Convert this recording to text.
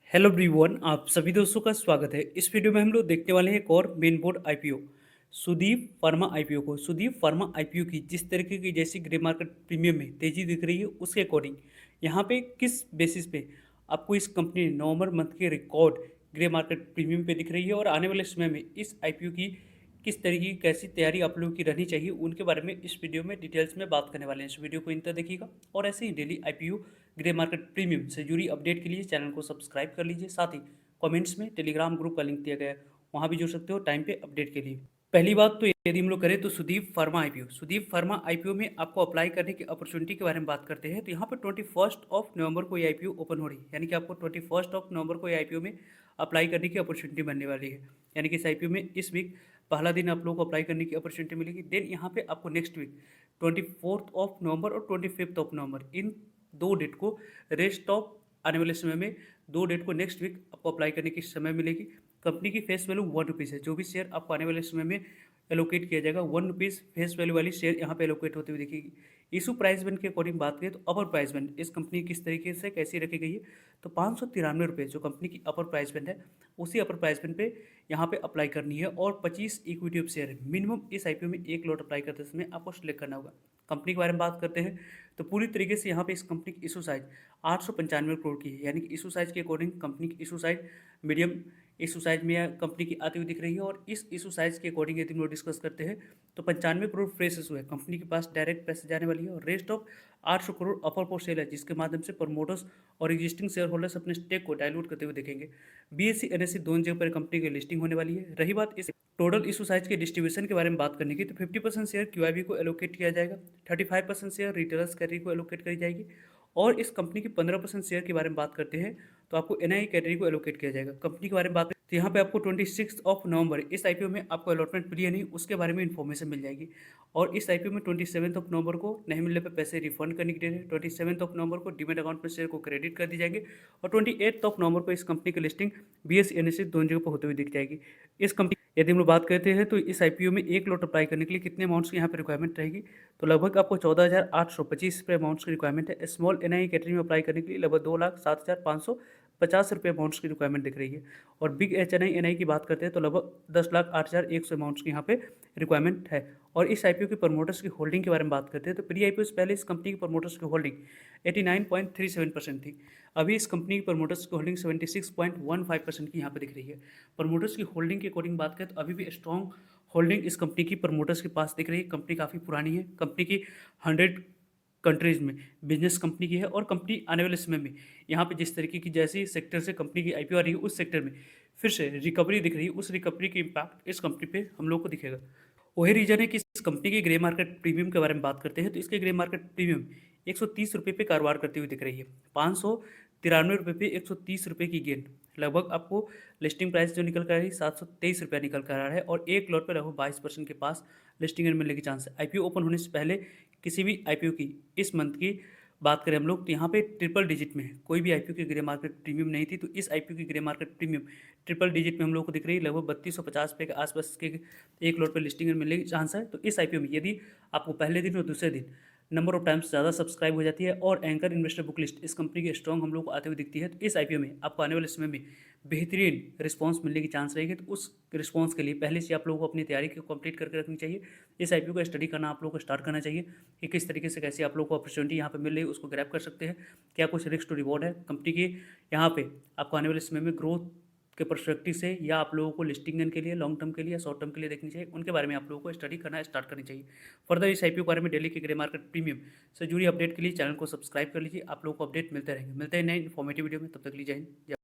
Hello everyone, आप सभी दोस्तों का स्वागत है। इस वीडियो में हम लोग देखने वाले हैं एक और main board IPO Sudeep pharma IPO को। सुदीप फार्मा आईपीओ की जिस तरीके की जैसी ग्रे मार्केट प्रीमियम में तेजी दिख रही है उसके अकॉर्डिंग यहाँ पे किस बेसिस पे आपको इस कंपनी ने नवंबर मंथ के रिकॉर्ड ग्रे मार्केट प्रीमियम पे दिख रही है और आने वाले समय में इस आईपीओ की किस तरीके की कैसी तैयारी आप लोगों की रहनी चाहिए उनके बारे में इस वीडियो में डिटेल्स में बात करने वाले हैं। इस वीडियो को इंत तक देखिएगा और ऐसे ही daily IPO grey market premium से जुड़ी अपडेट के लिए चैनल को सब्सक्राइब कर लीजिए। साथ ही कमेंट्स में टेलीग्राम ग्रुप का लिंक दिया गया है, वहाँ भी जुड़ सकते हो टाइम पे अपडेट के लिए। पहली बात तो यदि हम लोग करें तो सुदीप फार्मा आईपीओ में आपको अप्लाई करने की अपॉर्चुनिटी के बारे में बात करते हैं तो यहाँ पर 21 नवंबर को ये आईपीओ ओपन हो रही है, यानी कि आपको 21 नवंबर को ये आईपीओ में अप्लाई करने की अपॉर्चुनिटी बनने वाली है। यानी कि इस आईपीओ में इस वीक पहला दिन आप लोगों को अप्लाई करने की अपॉर्चुनिटी मिलेगी। देन यहाँ पे आपको नेक्स्ट वीक 24 नवंबर और 25 नवंबर इन दो डेट को रेस्ट ऑफ आने वाले समय में दो डेट को नेक्स्ट वीक आपको अप्लाई करने की समय मिलेगी। कंपनी की फेस वैल्यू ₹1 है। जो भी शेयर आपको आने वाले समय में एलोकेट किया जाएगा ₹1 फेस वैल्यू वाली शेयर यहाँ पे एलोकेट होती हुई दिखेगी। इशू प्राइस बैंड के अकॉर्डिंग बात करें तो अपर प्राइस बैंड इस कंपनी किस तरीके से कैसी रखी गई है तो ₹593 जो कंपनी की अपर प्राइस बैंड है उसी अपर प्राइस बैंड पे यहाँ पे अप्लाई करनी है और 25 इक्विटी ऑफ शेयर मिनिमम इस आईपीओ में एक लॉट अप्लाई करते समय आपको सिलेक्ट करना होगा। कंपनी के बारे में बात करते हैं तो पूरी तरीके से यहाँ पे इस कंपनी की इशू साइज 895 करोड़ की है, यानी कि इशू साइज के अकॉर्डिंग कंपनी की issue size medium issue size में कंपनी की आती हुई दिख रही है। और इस इशू साइज के अकॉर्डिंग यदि हम लोग डिस्कस करते हैं तो 95 करोड़ फ्रेश इशू है, कंपनी के पास डायरेक्ट पैसे जाने वाली है और rest of 800 crore offer post sale है जिसके माध्यम से प्रमोटर्स और एग्जिस्टिंग शेयर होल्डर्स अपने स्टेक को डायलूट करते हुए देखेंगे। बीएससी एनएससी दोनों जगह पर कंपनी की लिस्टिंग होने वाली है। रही बात इस टोटल इशू साइज के डिस्ट्रीब्यूशन के बारे में बात करने की तो 50% शेयर क्यूआईबी को एलोकेट किया जाएगा, 35% शेयर रिटेलर्स कैटेगरी को एलोकेट करी जाएगी और इस कंपनी की 15% शेयर के बारे में बात करते हैं तो आपको एनआई कैटेगरी को एलोकेट किया जाएगा। कंपनी के बारे में बात करें तो यहाँ पे आपको 26 नवंबर इस आईपीओ में आपको अलॉटमेंट मिली है नहीं उसके बारे में इन्फॉर्मेशन मिल जाएगी। और इस आईपीओ में 27 नवंबर को नहीं मिलने पर पैसे रिफंड करने की डेट है। 27 नवंबर को डीमेट अकाउंट में शेयर को क्रेडिट कर दी जाएंगे और 28 नवंबर को इस कंपनी की लिस्टिंग बीएसई एनएससी दोनों जगह पर होते हुए दिख जाएगी। इस कंपनी यदि हम लोग बात करते हैं तो इस आईपीओ में एक लॉट अप्लाई करने के लिए कितने अमाउंट्स की यहाँ पे रिक्वायरमेंट रहेगी तो लगभग आपको 14,825 रुपये अमाउंट्स की रिक्वायरमेंट है। स्मॉल एनआई कैटेगरी में अप्लाई करने के लिए लगभग 2,07,550 रुपये अमाउंट्स की रिक्वायरमेंट दिख रही है। और बिग एनआई की बात करते हैं तो लगभग 10,08,100 अमाउंट्स की यहाँ पे रिक्वायरमेंट है। और इस आईपीओ के प्रमोटर्स की होल्डिंग के बारे में बात करते हैं तो प्री आईपीओ से पहले इस कंपनी की प्रमोटर्स की होल्डिंग 89.37% थी। अभी इस कंपनी की प्रमोटर्स की होल्डिंग 76.15% की यहाँ पे दिख रही है। प्रमोटर्स की होल्डिंग के अकॉर्डिंग बात करें तो अभी भी स्ट्रॉन्ग होल्डिंग इस कंपनी की प्रमोटर्स के पास दिख रही है। कंपनी काफ़ी पुरानी है, कंपनी की 100 कंट्रीज़ में बिजनेस कंपनी की है और कंपनी आने वाले समय में यहाँ पे जिस तरीके की जैसी सेक्टर से कंपनी की आईपीओ आ रही है उस सेक्टर में फिर से रिकवरी दिख रही है, उस रिकवरी की इम्पैक्ट इस कंपनी पे हम लोग को दिखेगा। वही रीजन है कि इस कंपनी के ग्रे मार्केट प्रीमियम के बारे में बात करते हैं तो इसके ग्रे मार्केट प्रीमियम 130 रुपये पे कारोबार करती हुई दिख रही है। 593 रुपये पे 130 रुपये की गेन लगभग आपको लिस्टिंग प्राइस जो निकल कर आ रही है 723 रुपया निकल कर आ रहा है और एक लॉट पे लगभग 22% के पास लिस्टिंग एंड मिलने की चांस है। आईपीओ ओपन होने से पहले किसी भी आईपीओ की इस मंथ की बात करें हम लोग तो यहाँ पे ट्रिपल डिजिट में है, कोई भी आईपीओ की ग्रे मार्केट प्रीमियम नहीं थी तो इस आईपीओ की grey market premium triple digit में हम लोग को दिख रही है। लगभग 3250 रुपये के आसपास के एक लॉट पे लिस्टिंग मिलने की चांस है। तो इस आईपीओ में यदि आपको पहले दिन और दूसरे दिन नंबर ऑफ टाइम्स ज़्यादा सब्सक्राइब हो जाती है और एंकर इन्वेस्टर बुक लिस्ट इस कंपनी की स्ट्रॉन्ग हम लोग को आते हुए दिखती है तो इस आईपीओ में आपको आने वाले समय में बेहतरीन रिस्पांस मिलने की चांस रहेगी। तो उस रिस्पांस के लिए पहले से आप लोगों को अपनी तैयारी को कंप्लीट करके रखनी चाहिए। इस आईपीओ का स्टडी करना आप लोगों को स्टार्ट करना चाहिए कि किस तरीके से कैसे आप लोगों को अपॉर्चुनिटी यहाँ पे मिल रही है उसको ग्रैब कर सकते हैं, क्या कुछ रिस्क टू रिवॉर्ड है कंपनी की यहाँ पे आपको आने वाले समय में ग्रोथ के पर्सपेक्टिव से या आप लोगों को लिस्टिंग के लिए लॉन्ग टर्म के लिए या शॉर्ट टर्म के लिए देखनी चाहिए, उनके बारे में आप लोगों को स्टडी करना स्टार्ट करनी चाहिए। फर्दर इस आईपीओ के बारे में डेली के ग्रे मार्केट प्रीमियम से जुड़ी अपडेट के लिए चैनल को सब्सक्राइब कर लीजिए। आप लोगों को अपडेट मिलते रहेंगे। मिलते हैं नए इन्फॉर्मेटिव वीडियो में, तब तक लीजिए जय हिंद।